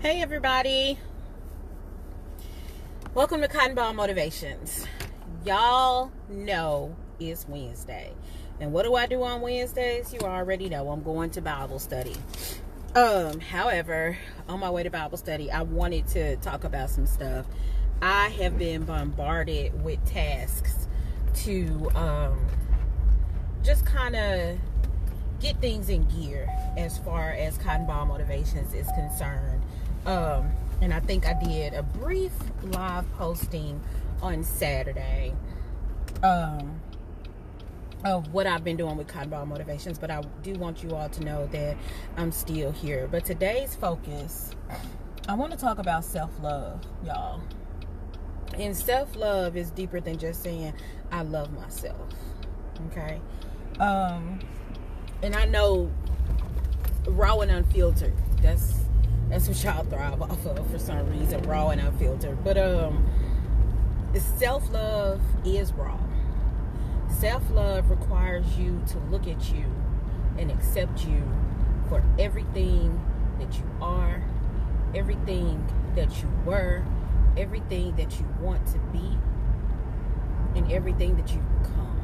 Hey everybody, welcome to Cotton Ball Motivations. Y'all know it's Wednesday, and what do I do on Wednesdays? You already know I'm going to Bible study. However, on my way to Bible study, I wanted to talk about some stuff. I have been bombarded with tasks to just kind of get things in gear as far as Cotton Ball Motivations is concerned. And I think I did a brief live posting on Saturday of what I've been doing with Cotton Ball Motivations, but I do want you all to know that I'm still here. But today's focus, I want to talk about self-love, y'all. And self-love is deeper than just saying I love myself. Okay? And I know raw and unfiltered, that's what y'all thrive off of for some reason, raw and unfiltered. But self-love is raw. Self-love requires you to look at you and accept you for everything that you are, everything that you were, everything that you want to be, and everything that you've become.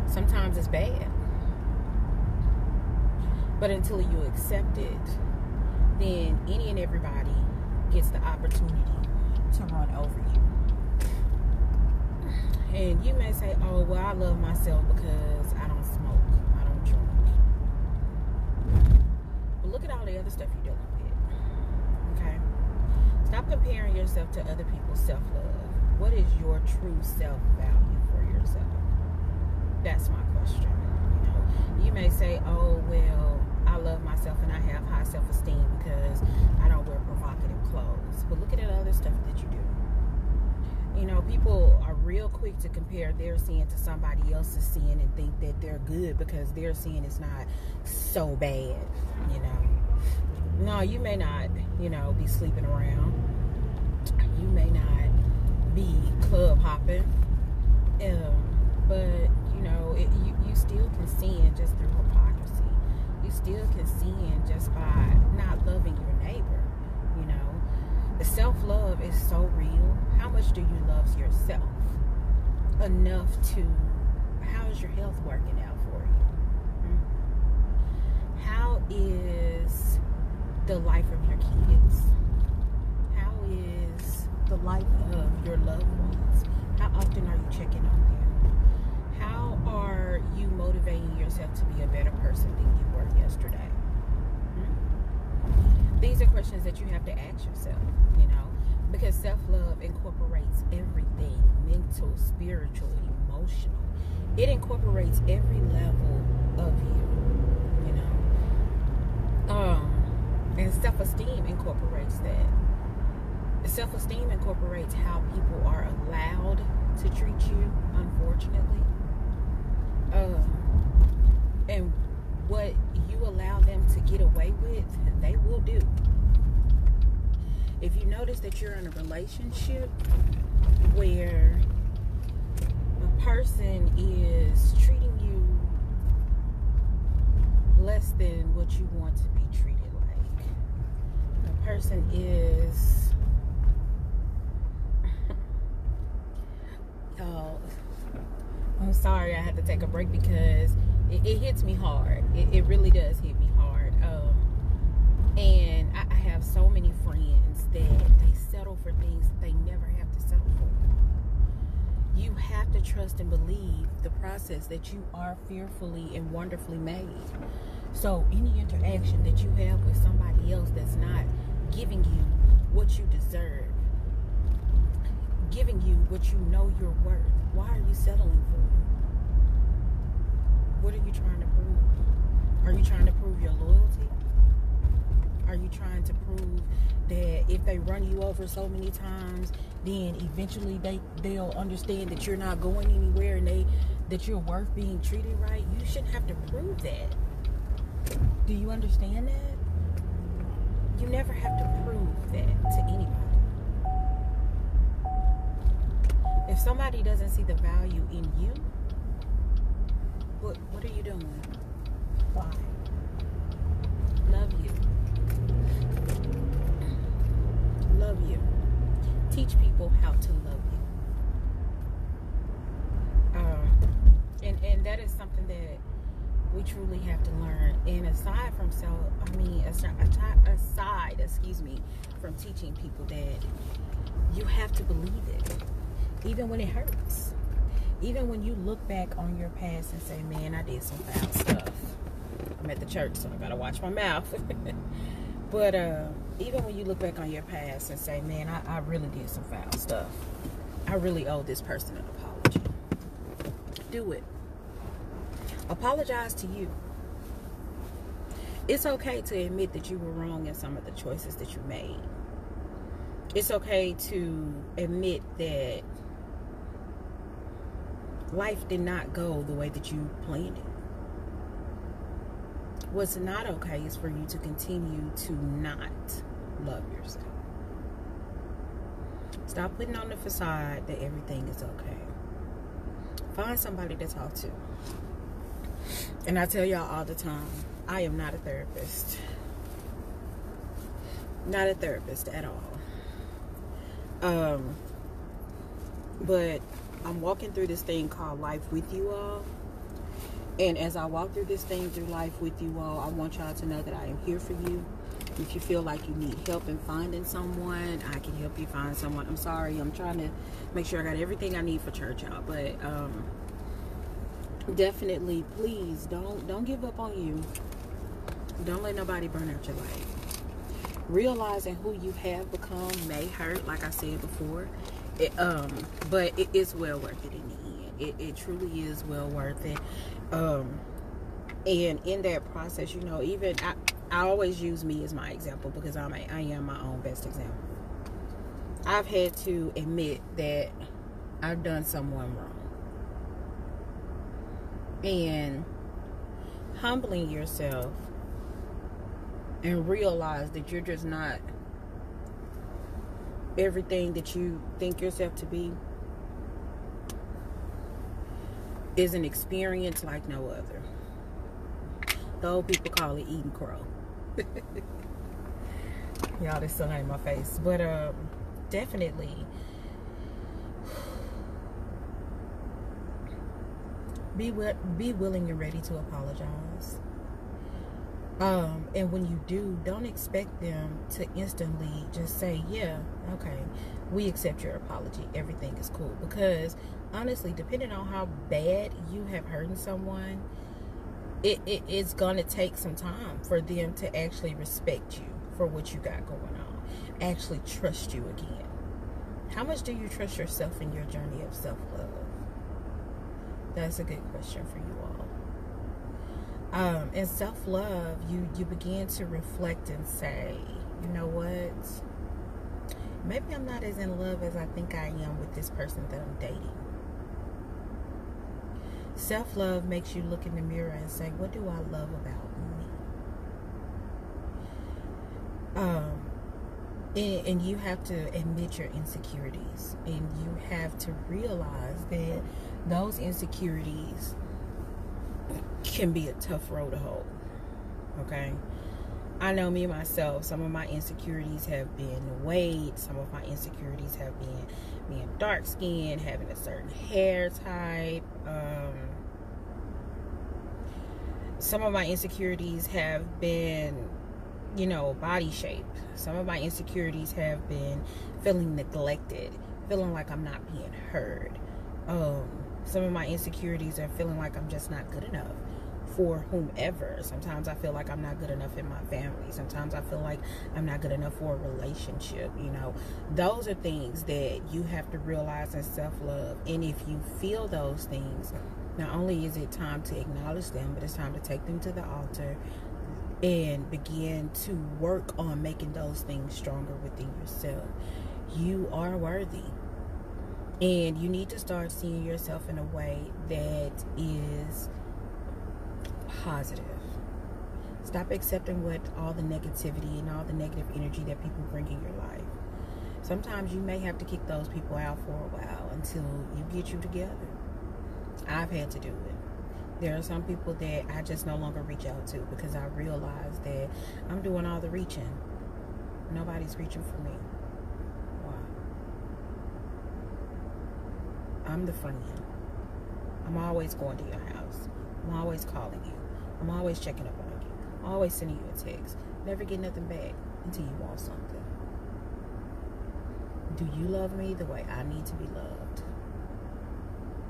Sometimes it's bad. But until you accept it, then any and everybody gets the opportunity to run over you. And you may say, oh, well, I love myself because I don't smoke, I don't drink. But look at all the other stuff you're dealing with, okay? Stop comparing yourself to other people's self-love. What is your true self-value for yourself? That's my question. You know, you may say, oh, well, I love myself and I have high self-esteem because I don't wear provocative clothes. But look at the other stuff that you do. You know, people are real quick to compare their sin to somebody else's sin and think that they're good because their sin is not so bad, you know. No, you may not, you know, be sleeping around. You may not be club hopping. But, you know, you still can sin just through hypocrisy. You still can sin just by not loving your neighbor, you know. The self-love is so real. How much do you love yourself? Enough to, how is your health working out for you? How is the life of your kids? How is the life of your loved ones? How often are you checking on them? How are you motivating yourself to be a better person than you were yesterday? These are questions that you have to ask yourself, you know, because self-love incorporates everything, mental, spiritual, emotional. It incorporates every level of you, you know. And self-esteem incorporates that. Self-esteem incorporates how people are allowed to treat you, unfortunately. And what you allow them to get away with, they will do. If you notice that you're in a relationship where a person is treating you less than what you want to be treated like, a person is I'm sorry I had to take a break because it hits me hard. It really does hit me hard. And I have so many friends that they settle for things they never have to settle for. You have to trust and believe the process that you are fearfully and wonderfully made. So any interaction that you have with somebody else that's not giving you what you deserve, giving you what you know you're worth, why are you settling for it? What are you trying to prove? Are you trying to prove your loyalty? Are you trying to prove that if they run you over so many times, then eventually they'll understand that you're not going anywhere and that you're worth being treated right? You shouldn't have to prove that. Do you understand that? You never have to prove that to anybody. If somebody doesn't see the value in you, what are you doing? Why? Love people how to love you. And that is something that we truly have to learn. And aside from from teaching people that, you have to believe it, even when it hurts. Even when you look back on your past and say, man, I did some foul stuff. I'm at the church, so I gotta watch my mouth. But even when you look back on your past and say, man, I really did some foul stuff. I really owe this person an apology. Do it. Apologize to you. It's okay to admit that you were wrong in some of the choices that you made. It's okay to admit that life did not go the way that you planned it. What's not okay is for you to continue to not love yourself. Stop putting on the facade that everything is okay. Find somebody to talk to. And I tell y'all all the time, I am not a therapist. Not a therapist at all. But I'm walking through this thing called life with you all. And as I walk through this thing through life with you all, I want y'all to know that I am here for you. If you feel like you need help in finding someone, I can help you find someone. I'm sorry, I'm trying to make sure I got everything I need for church, y'all. But definitely, please don't give up on you. Don't let nobody burn out your life. Realizing who you have become may hurt, like I said before, but it is well worth it in the end. It truly is well worth it. And in that process, you know, even I always use me as my example, because I am my own best example. I've had to admit that I've done someone wrong. And humbling yourself and realize that you're just not everything that you think yourself to be is an experience like no other. The old people call it eating crow. Y'all, this sun ain't in my face. But definitely be willing and ready to apologize. And when you do, don't expect them to instantly just say, yeah, okay, we accept your apology, everything is cool. Because honestly, depending on how bad you have hurt someone, it's gonna take some time for them to actually respect you for what you got going on, actually trust you again. How much do you trust yourself in your journey of self-love? That's a good question for you all. In self-love, you begin to reflect and say, you know what? Maybe I'm not as in love as I think I am with this person that I'm dating. Self-love makes you look in the mirror and say, what do I love about me? And you have to admit your insecurities. And you have to realize that those insecurities can be a tough road to hold. Okay? I know me myself, some of my insecurities have been weight. Some of my insecurities have been being dark skinned, having a certain hair type. Some of my insecurities have been, you know, body shape. Some of my insecurities have been feeling neglected, feeling like I'm not being heard. Some of my insecurities are feeling like I'm just not good enough for whomever. Sometimes I feel like I'm not good enough in my family. Sometimes I feel like I'm not good enough for a relationship. You know, those are things that you have to realize in self-love. And if you feel those things, not only is it time to acknowledge them, but it's time to take them to the altar and begin to work on making those things stronger within yourself. You are worthy. And you need to start seeing yourself in a way that is positive. Stop accepting what all the negativity and all the negative energy that people bring in your life. Sometimes you may have to kick those people out for a while until you get you together. I've had to do it. There are some people that I just no longer reach out to because I realize that I'm doing all the reaching. Nobody's reaching for me. Why? I'm the friend. I'm always going to your house. I'm always calling you. I'm always checking up on you. I'm always sending you a text. Never get nothing back until you want something. Do you love me the way I need to be loved?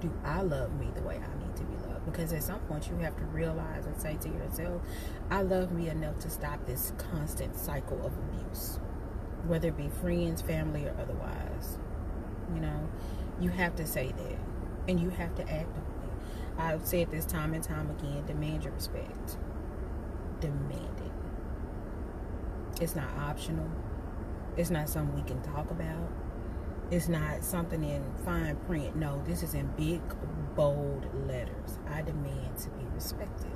Do I love me the way I need to be loved? Because at some point you have to realize and say to yourself, I love me enough to stop this constant cycle of abuse, whether it be friends, family, or otherwise. You know, you have to say that, and you have to act on it. I've said this time and time again, demand your respect. Demand it. It's not optional. It's not something we can talk about. It's not something in fine print. No, this is in big, bold letters. I demand to be respected.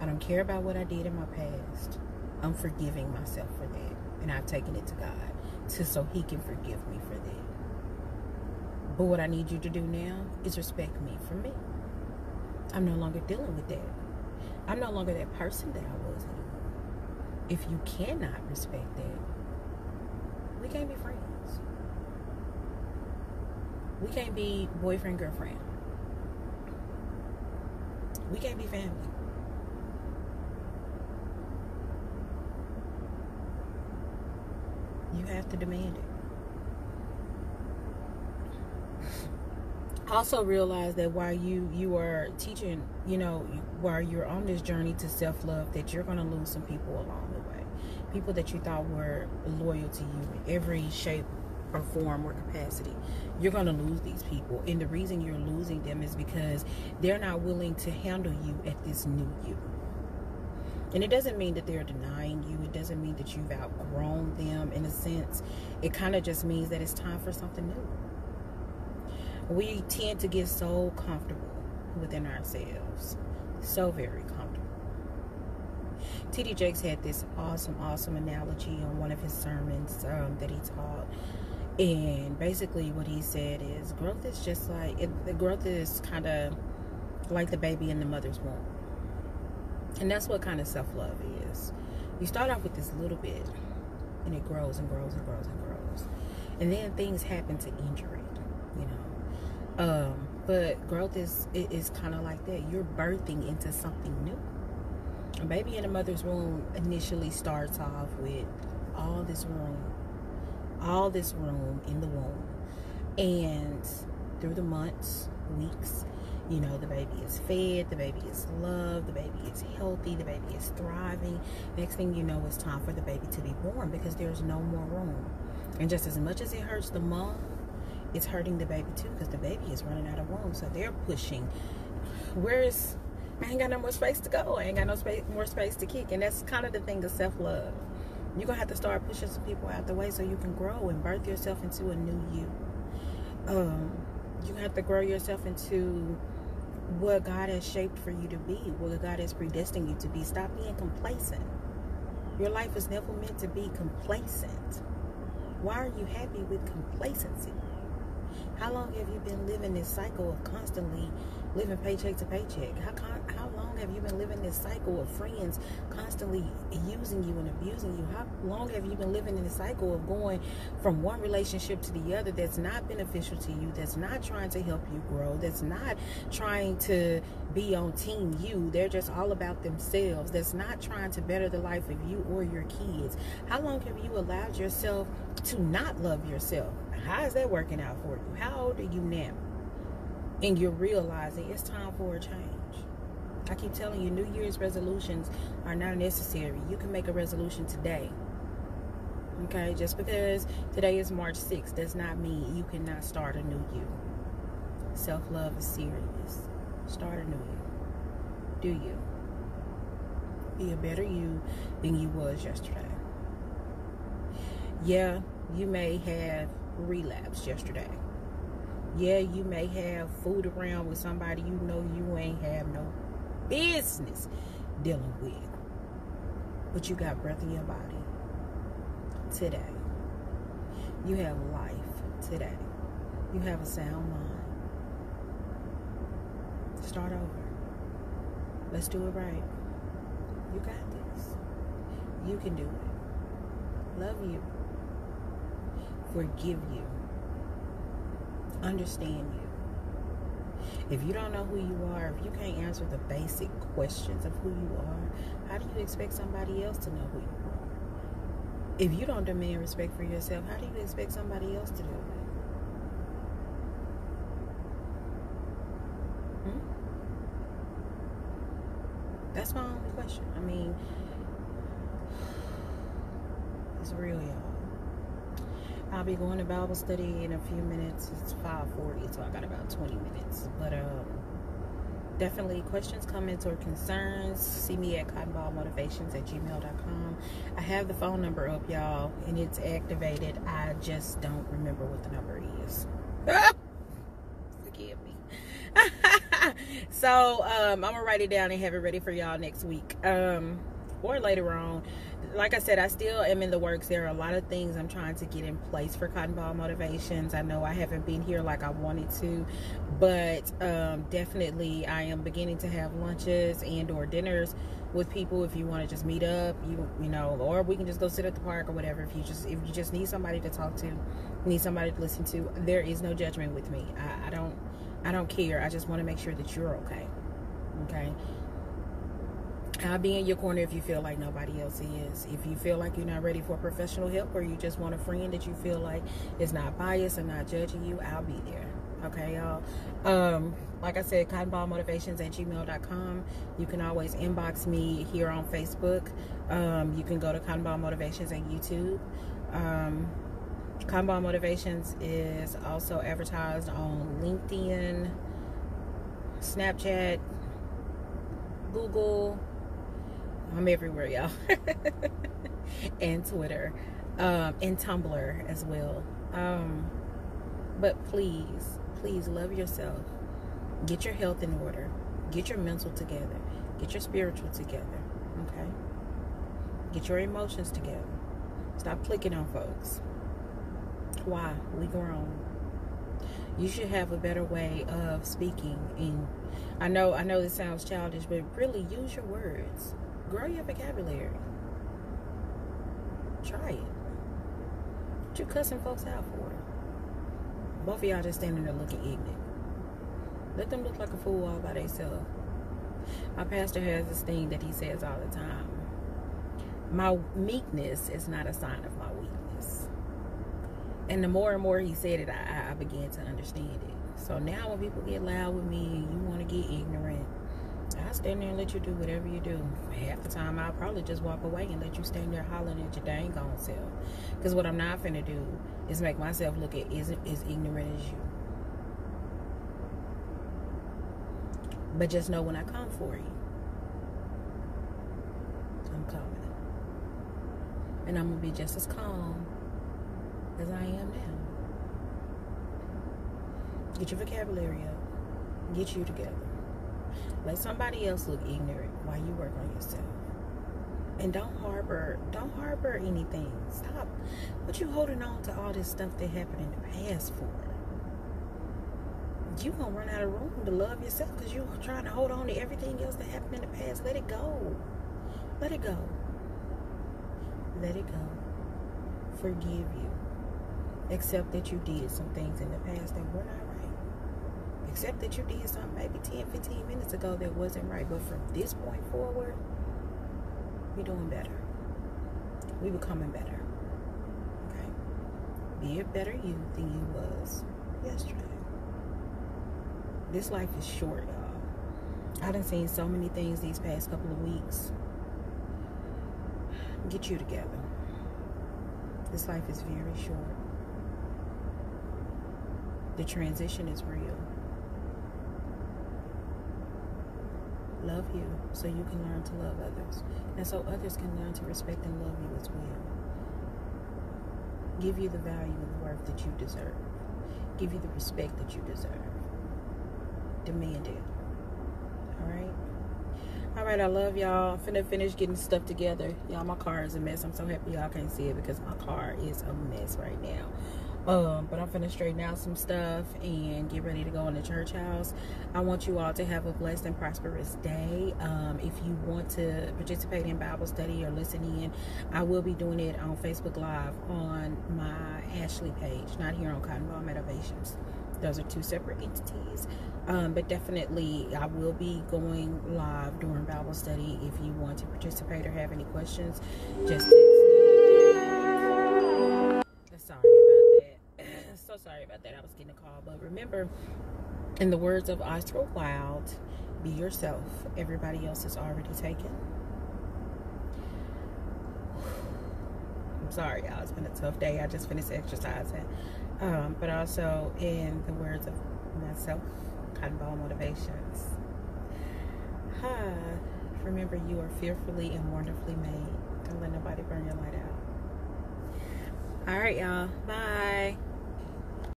I don't care about what I did in my past. I'm forgiving myself for that. And I've taken it to God so He can forgive me for that. But what I need you to do now is respect me for me. I'm no longer dealing with that. I'm no longer that person that I was anymore. If you cannot respect that, we can't be friends. We can't be boyfriend, girlfriend. We can't be family. You have to demand it. Also realize that while you are teaching, while you're on this journey to self-love, that you're going to lose some people along the way. People that you thought were loyal to you in every shape or form or capacity. You're going to lose these people. And the reason you're losing them is because they're not willing to handle you at this new you. And it doesn't mean that they're denying you. It doesn't mean that you've outgrown them in a sense. It kind of just means that it's time for something new. We tend to get so comfortable within ourselves. So very comfortable. T.D. Jakes had this awesome analogy on one of his sermons that he taught. And basically what he said is growth is just like, growth is kind of like the baby in the mother's womb. And that's what kind of self-love is. You start off with this little bit, and it grows and grows and grows and grows. And then things happen to injure it, but growth is kind of like that. You're birthing into something new. A baby in a mother's womb initially starts off with all this room in the womb. And through the months, weeks, the baby is fed, the baby is loved, the baby is healthy, the baby is thriving. Next thing you know, it's time for the baby to be born because there's no more room. And just as much as it hurts the mom, it's hurting the baby too because the baby is running out of room. So they're pushing. I ain't got no more space to go. I ain't got more space to kick. And that's kind of the thing of self-love. You're going to have to start pushing some people out the way so you can grow and birth yourself into a new you. You have to grow yourself into what God has shaped for you to be, what God has predestined you to be. Stop being complacent. Your life was never meant to be complacent. Why are you happy with complacency? How long have you been living this cycle of constantly living paycheck to paycheck? How long have you been living this cycle of friends constantly using you and abusing you? How long have you been living in the cycle of going from one relationship to the other that's not beneficial to you, that's not trying to help you grow, that's not trying to be on team you? They're just all about themselves. That's not trying to better the life of you or your kids. How long have you allowed yourself to not love yourself? How is that working out for you? How old are you now? And you're realizing it's time for a change. I keep telling you, New Year's resolutions are not necessary. You can make a resolution today. Okay? Just because today is March 6th does not mean you cannot start a new you. Self-love is serious. Start a new you. Do you? Be a better you than you was yesterday. Yeah, you may have relapsed yesterday. Yeah, you may have fooled around with somebody you ain't have no business dealing with. But you got breath in your body today. You have life today. You have a sound mind. Start over. Let's do it right. You got this. You can do it. Love you. Forgive you. understand you. If you don't know who you are, if you can't answer the basic questions of who you are, how do you expect somebody else to know who you are? If you don't demand respect for yourself, how do you expect somebody else to do it? That's my only question. I mean, it's real, y'all. I'll be going to Bible study in a few minutes. It's 5:40, so I got about 20 minutes. But definitely questions, comments, or concerns, see me at cottonballmotivations@gmail.com. I have the phone number up, y'all, and it's activated. I just don't remember what the number is. Forgive me. So I'm gonna write it down and have it ready for y'all next week, or later on. Like I said, I still am in the works. There are a lot of things I'm trying to get in place for Cotton Ball Motivations. I know I haven't been here like I wanted to, but definitely I am beginning to have lunches and or dinners with people. If you want to just meet up, you know, or we can just go sit at the park or whatever. If you just need somebody to talk to, need somebody to listen to, there is no judgment with me. I don't care. I just want to make sure that you're okay. Okay. I'll be in your corner if you feel like nobody else is. If you feel like you're not ready for professional help, or you just want a friend that you feel like is not biased and not judging you, I'll be there. Okay, y'all. Like I said, cottonballmotivations@gmail.com. You can always inbox me here on Facebook. You can go to Cotton Ball Motivations on YouTube. Cotton Ball Motivations is also advertised on LinkedIn, Snapchat, Google. I'm everywhere, y'all. And Twitter, and Tumblr as well. But please love yourself. Get your health in order. Get your mental together. Get your spiritual together. Okay? Get your emotions together. Stop clicking on folks. Why? We grown. You should have a better way of speaking. And I know this sounds childish, but really use your words. Grow your vocabulary. Try it. What you cussing folks out for? Both of y'all just standing there looking ignorant. Let them look like a fool all by themselves. My pastor has this thing that he says all the time. My meekness is not a sign of my weakness. And the more and more he said it, I began to understand it. So now when people get loud with me and you want to get ignorant, I'll stand there and let you do whatever you do. Half the time, I'll probably just walk away and let you stand there hollering at your dang on self. Because what I'm not finna do is make myself look at as ignorant as you. But just know when I come for you, I'm coming. And I'm going to be just as calm as I am now. Get your vocabulary up. Get you together. Let somebody else look ignorant while you work on yourself. And don't harbor anything. Stop. What you holding on to all this stuff that happened in the past for? You gonna run out of room to love yourself because you're trying to hold on to everything else that happened in the past. Let it go. Let it go. Let it go. Forgive you. Accept that you did some things in the past that were not right. Accept that you did something maybe 10, 15 minutes ago that wasn't right. But from this point forward, we're doing better. We becoming better. Okay? Be a better you than you was yesterday. This life is short, y'all. I done seen so many things these past couple of weeks. Get you together. This life is very short. The transition is real. Love you so you can learn to love others. And so others can learn to respect and love you as well. Give you the value and the worth that you deserve. Give you the respect that you deserve. Demand it. Alright? Alright, I love y'all. I'm finna finish getting stuff together. Y'all, my car is a mess. I'm so happy y'all can't see it because my car is a mess right now. But I'm finna straighten out some stuff and get ready to go in the church house. I want you all to have a blessed and prosperous day. If you want to participate in Bible study or listen in, I will be doing it on Facebook Live on my Ashley page, not here on Cotton Ball Motivations. Those are two separate entities. But definitely I will be going live during Bible study. If you want to participate or have any questions, just text me. Sorry about that. So sorry about that. I was getting a call. But remember, in the words of Oscar Wilde, be yourself. Everybody else is already taken. I'm sorry, y'all. It's been a tough day. I just finished exercising. But also, in the words of myself, Cotton Ball Motivations, remember, you are fearfully and wonderfully made. Don't let nobody burn your light out. All right, y'all. Bye.